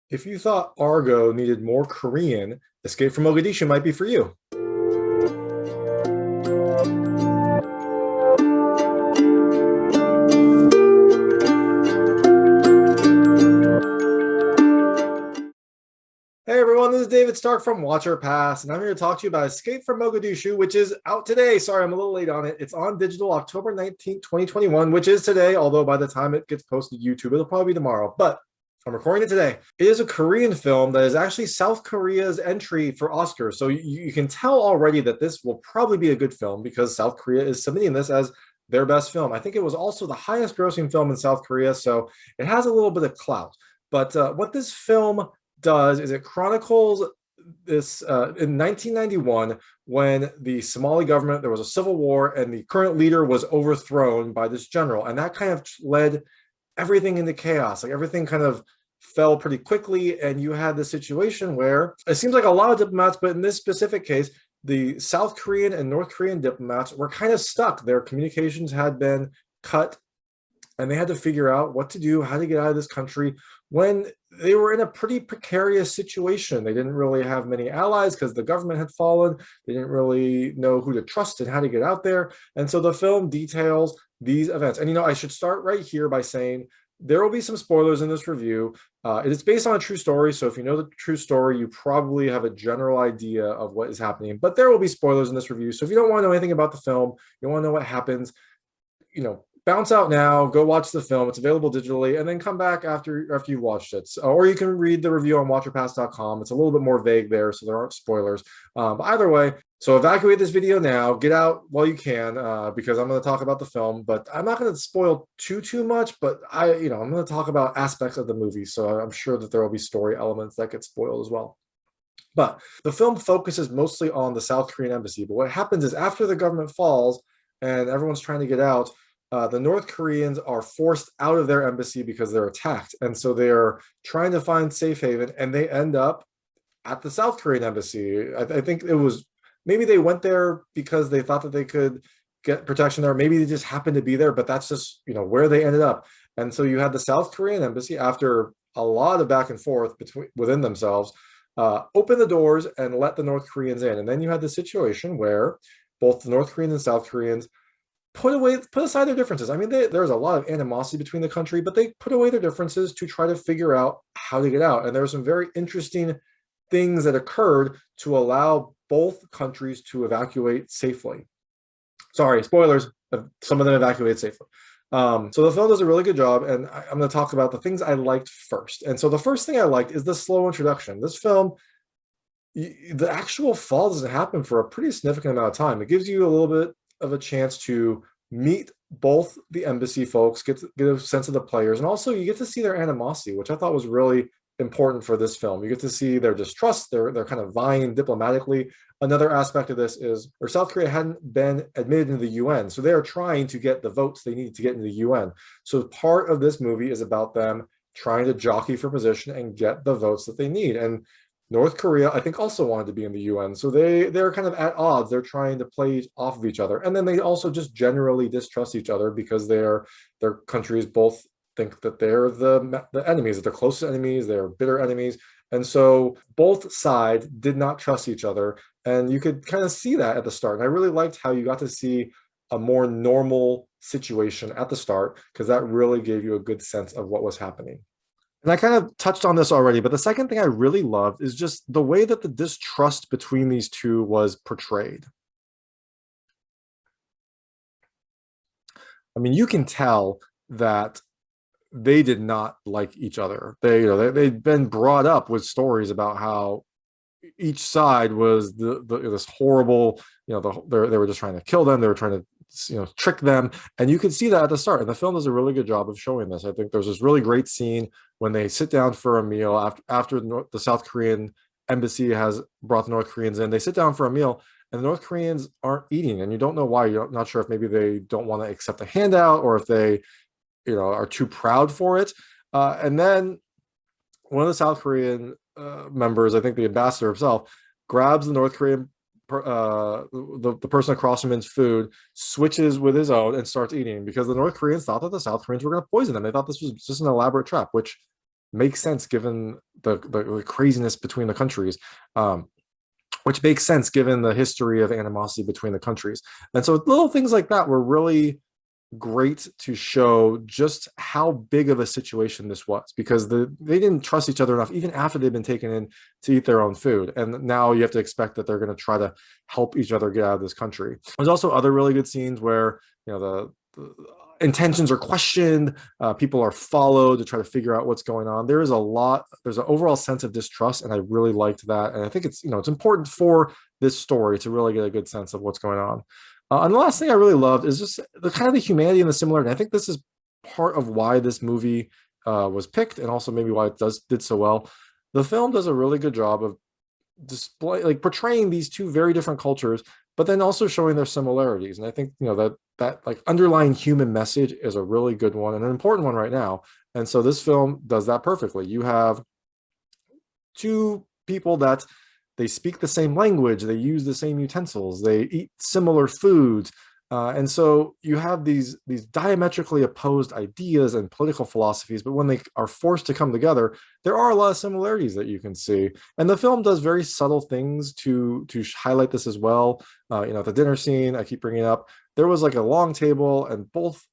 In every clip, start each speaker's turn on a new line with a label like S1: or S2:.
S1: If you thought Argo needed more Korean, Escape from Mogadishu might be for you. Hey everyone, this is David Stark from Watch or Pass, and I'm here to talk to you about Escape from Mogadishu, which is out today. Sorry, I'm a little late on it. It's on digital October 19th, 2021, which is today, although by the time it gets posted to YouTube, it'll probably be tomorrow. But I'm recording it today. It is a Korean film that is actually South Korea's entry for Oscars. So you can tell already that this will probably be a good film because South Korea is submitting this as their best film. I think it was also the highest grossing film in South Korea, so it has a little bit of clout. But what this film does is it chronicles this in 1991 when the Somali government, there was a civil war and the current leader was overthrown by this general, and that kind of led everything into chaos. Like everything kind of fell pretty quickly, and you had this situation where it seems like a lot of diplomats, but in this specific case the South Korean and North Korean diplomats were kind of stuck. Their communications had been cut and they had to figure out what to do, how to get out of this country when they were in a pretty precarious situation. They didn't really have many allies because the government had fallen. They didn't really know who to trust and how to get out there. And so the film details these events. And I should start right here by saying there will be some spoilers in this review. It is based on a true story, so if you know the true story, you probably have a general idea of what is happening. But there will be spoilers in this review. So if you don't want to know anything about the film, you want to know what happens, bounce out now, go watch the film. It's available digitally, and then come back after you've watched it. Or you can read the review on watcherpass.com. It's a little bit more vague there, so there aren't spoilers. But either way, so evacuate this video now. Get out while you can, because I'm going to talk about the film, but I'm not going to spoil too much. But I'm going to talk about aspects of the movie, so I'm sure that there will be story elements that get spoiled as well. But the film focuses mostly on the South Korean embassy. But what happens is after the government falls and everyone's trying to get out, the North Koreans are forced out of their embassy because they're attacked. And so they're trying to find safe haven, and they end up at the South Korean embassy. I think it was, maybe they went there because they thought that they could get protection there. Maybe they just happened to be there, but that's just, where they ended up. And so you had the South Korean embassy, after a lot of back and forth within themselves, open the doors and let the North Koreans in. And then you had the situation where both the North Koreans and South Koreans put aside their differences. I mean, there's a lot of animosity between the country, but they put away their differences to try to figure out how to get out. And there were some very interesting things that occurred to allow both countries to evacuate safely. Sorry, spoilers, some of them evacuated safely. So the film does a really good job, and I'm going to talk about the things I liked first. And so the first thing I liked is the slow introduction. This film, the actual fall doesn't happen for a pretty significant amount of time. It gives you a little bit of a chance to meet both the embassy folks, get a sense of the players, and also you get to see their animosity, which I thought was really important for this film. You get to see their distrust, they're kind of vying diplomatically. Another aspect of this is, South Korea hadn't been admitted into the UN, so they are trying to get the votes they need to get into the UN. So part of this movie is about them trying to jockey for position and get the votes that they need. And North Korea, I think, also wanted to be in the UN. So they're kind of at odds. They're trying to play off of each other. And then they also just generally distrust each other because their countries both think that they're the enemies, that they're closest enemies, they're bitter enemies. And so both sides did not trust each other. And you could kind of see that at the start. And I really liked how you got to see a more normal situation at the start, because that really gave you a good sense of what was happening. And I kind of touched on this already, but the second thing I really loved is just the way that the distrust between these two was portrayed. I mean, you can tell that they did not like each other. They'd been brought up with stories about how each side was this horrible, they were just trying to kill them. They were trying to trick them, and you can see that at the start. And the film does a really good job of showing this. I think there's this really great scene when they sit down for a meal after the South Korean embassy has brought the North Koreans in. They sit down for a meal, and the North Koreans aren't eating, and you don't know why. You're not sure if maybe they don't want to accept a handout or if they are too proud for it. And then one of the South Korean members, I think the ambassador himself, grabs the North Korean the person across from him's food, switches with his own, and starts eating, because the North Koreans thought that the South Koreans were going to poison them. They thought this was just an elaborate trap, which makes sense given the craziness between the countries. Which makes sense given the history of animosity between the countries. And so little things like that were really great to show just how big of a situation this was, because they didn't trust each other enough even after they've been taken in to eat their own food, and now you have to expect that they're going to try to help each other get out of this country. There's also other really good scenes where the intentions are questioned, people are followed to try to figure out what's going on. There's an overall sense of distrust, and I really liked that, and I think it's important for this story to really get a good sense of what's going on. And the last thing I really loved is just the kind of the humanity and the similarity. I think this is part of why this movie was picked, and also maybe why it did so well. The film does a really good job of portraying these two very different cultures, but then also showing their similarities. And I think that like underlying human message is a really good one and an important one right now. And so this film does that perfectly. You have two people that they speak the same language, they use the same utensils, they eat similar foods, and so you have these diametrically opposed ideas and political philosophies, but when they are forced to come together, there are a lot of similarities that you can see. And the film does very subtle things to highlight this as well. The dinner scene I keep bringing up, there was like a long table, and both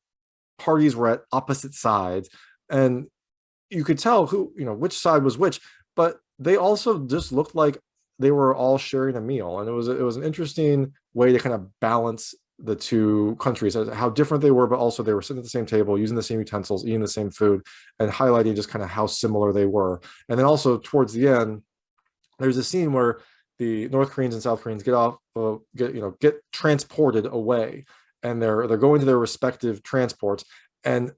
S1: parties were at opposite sides, and you could tell which side was which, but they also just looked like they were all sharing a meal, and it was an interesting way to kind of balance the two countries, how different they were, but also they were sitting at the same table, using the same utensils, eating the same food, and highlighting just kind of how similar they were. And then also towards the end, there's a scene where the North Koreans and South Koreans get transported away, and they're going to their respective transports, and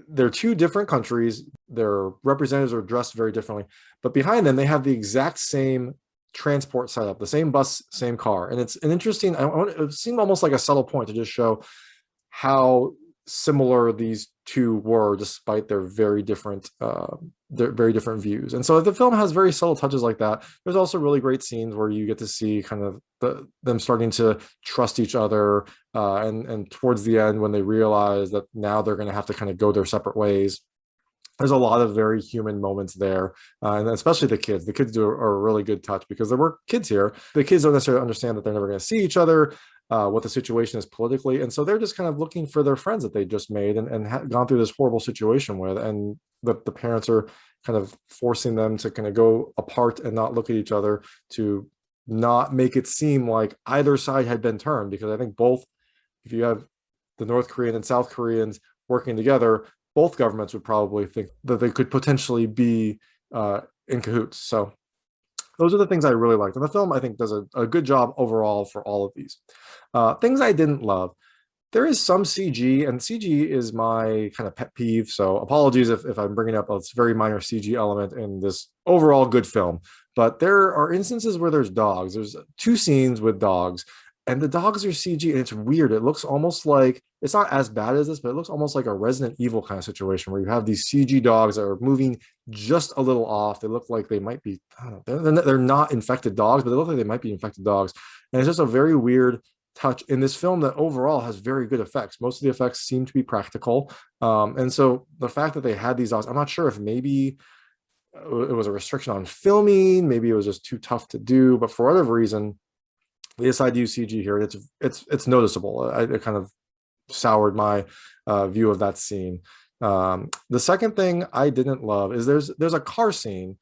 S1: they're two different countries. Their representatives are dressed very differently, but behind them they have the exact same transport setup, the same bus, same car. And it's an interesting, it seemed almost like a subtle point to just show how similar these two were, despite their very different views. And so the film has very subtle touches like that. There's also really great scenes where you get to see kind of them starting to trust each other, and towards the end, when they realize that now they're going to have to kind of go their separate ways, there's a lot of very human moments there, and especially the kids. The kids do a really good touch, because there were kids here. The kids don't necessarily understand that they're never going to see each other, what the situation is politically, and so they're just kind of looking for their friends that they just made and gone through this horrible situation with, and the parents are kind of forcing them to kind of go apart and not look at each other, to not make it seem like either side had been turned, because I think both, if you have the North Korean and South Koreans working together, both governments would probably think that they could potentially be in cahoots. So those are the things I really liked. And the film, I think, does a good job overall for all of these. Things I didn't love. There is some CG, and CG is my kind of pet peeve. So apologies if I'm bringing up a very minor CG element in this overall good film. But there are instances where there's dogs. There's two scenes with dogs, and the dogs are CG, and it's weird. It looks almost like, it's not as bad as this, but it looks almost like a Resident Evil kind of situation, where you have these CG dogs that are moving just a little off. They look like they might be, I don't know, they're not infected dogs, but they look like they might be infected dogs. And it's just a very weird touch in this film that overall has very good effects. Most of the effects seem to be practical. And so the fact that they had these dogs, I'm not sure if maybe it was a restriction on filming, maybe it was just too tough to do, but for whatever reason, they decided to use CG here. It's noticeable. It kind of soured my view of that scene. The second thing I didn't love is there's a car scene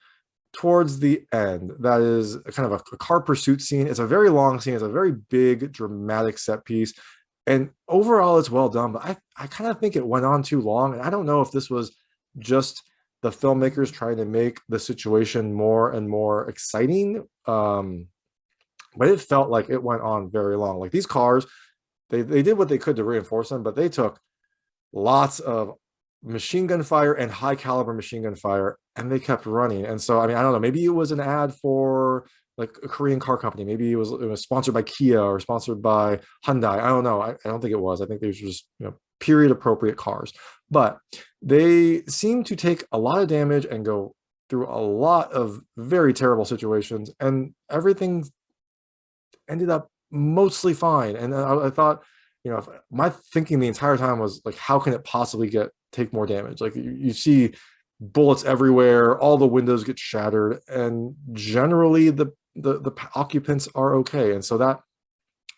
S1: towards the end that is kind of a car pursuit scene. It's a very long scene. It's a very big, dramatic set piece, and overall it's well done. But I kind of think it went on too long, and I don't know if this was just the filmmakers trying to make the situation more and more exciting. But it felt like it went on very long. Like these cars, they did what they could to reinforce them, but they took lots of machine gun fire and high caliber machine gun fire, and they kept running. And so, I mean, I don't know, maybe it was an ad for like a Korean car company. Maybe it was sponsored by Kia or sponsored by Hyundai. I don't know. I don't think it was. I think these were just, period appropriate cars. But they seem to take a lot of damage and go through a lot of very terrible situations, and everything ended up mostly fine. And I thought, my thinking the entire time was like, how can it possibly take more damage? Like you see bullets everywhere, all the windows get shattered, and generally the occupants are okay. And so that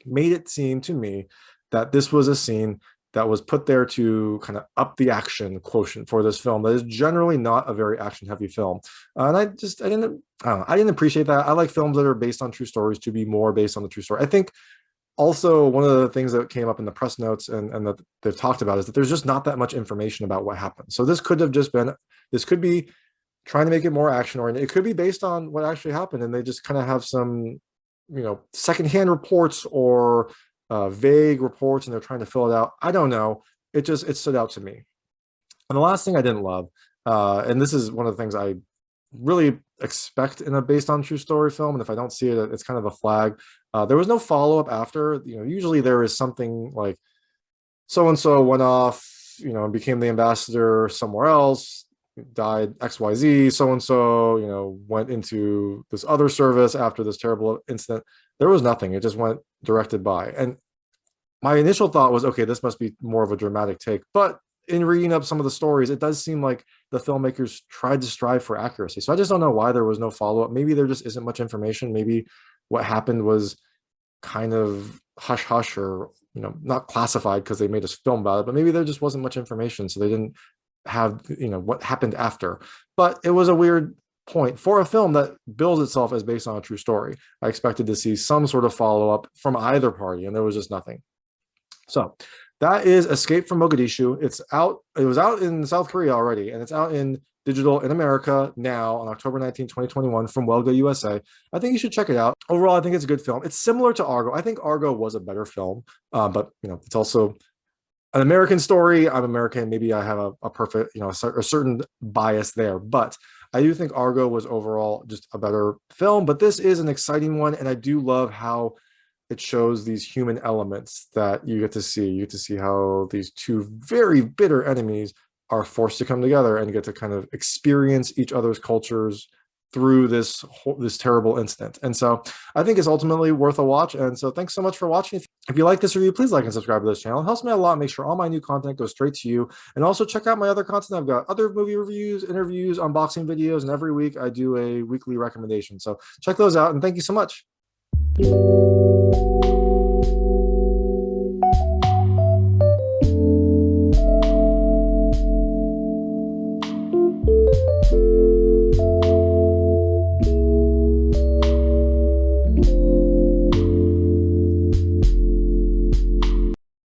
S1: made it seem to me that this was a scene that was put there to kind of up the action quotient for this film that is generally not a very action heavy film. And I didn't appreciate that. I like films that are based on true stories to be more based on the true story. I think also one of the things that came up in the press notes and that they've talked about is that there's just not that much information about what happened. So this could be trying to make it more action oriented. It could be based on what actually happened, and they just kind of have some, secondhand reports or vague reports, and they're trying to fill it out. I don't know. It stood out to me. And the last thing I didn't love, and this is one of the things I really expect in a based on true story film, and if I don't see it, it's kind of a flag. There was no follow-up after. Usually there is something like so and so went off, and became the ambassador somewhere else, died XYZ, so and so, went into this other service after this terrible incident. There was nothing. It just went directed by. And my initial thought was, okay, this must be more of a dramatic take. But in reading up some of the stories, it does seem like the filmmakers tried to strive for accuracy. So I just don't know why there was no follow-up. Maybe there just isn't much information. Maybe what happened was kind of hush hush, or not classified because they made a film about it, but maybe there just wasn't much information, so they didn't have what happened after. But it was a weird point for a film that bills itself as based on a true story. I expected to see some sort of follow-up from either party, and there was just nothing. So that is Escape from Mogadishu. It was out in South Korea already, and it's out in digital in America now on October 19, 2021 from Welga USA. I think you should check it out. Overall, I think it's a good film. It's similar to Argo. I think Argo was a better film, but it's also an American story. I'm American. Maybe I have a perfect, a certain bias there, but I do think Argo was overall just a better film. But this is an exciting one, and I do love how it shows these human elements that you get to see. You get to see how these two very bitter enemies are forced to come together and get to kind of experience each other's cultures through this terrible incident. And so I think it's ultimately worth a watch. And so thanks so much for watching. If you like this review, please like and subscribe to this channel. It helps me out a lot. Make sure all my new content goes straight to you. And also check out my other content. I've got other movie reviews, interviews, unboxing videos, and every week I do a weekly recommendation. So check those out, and thank you so much.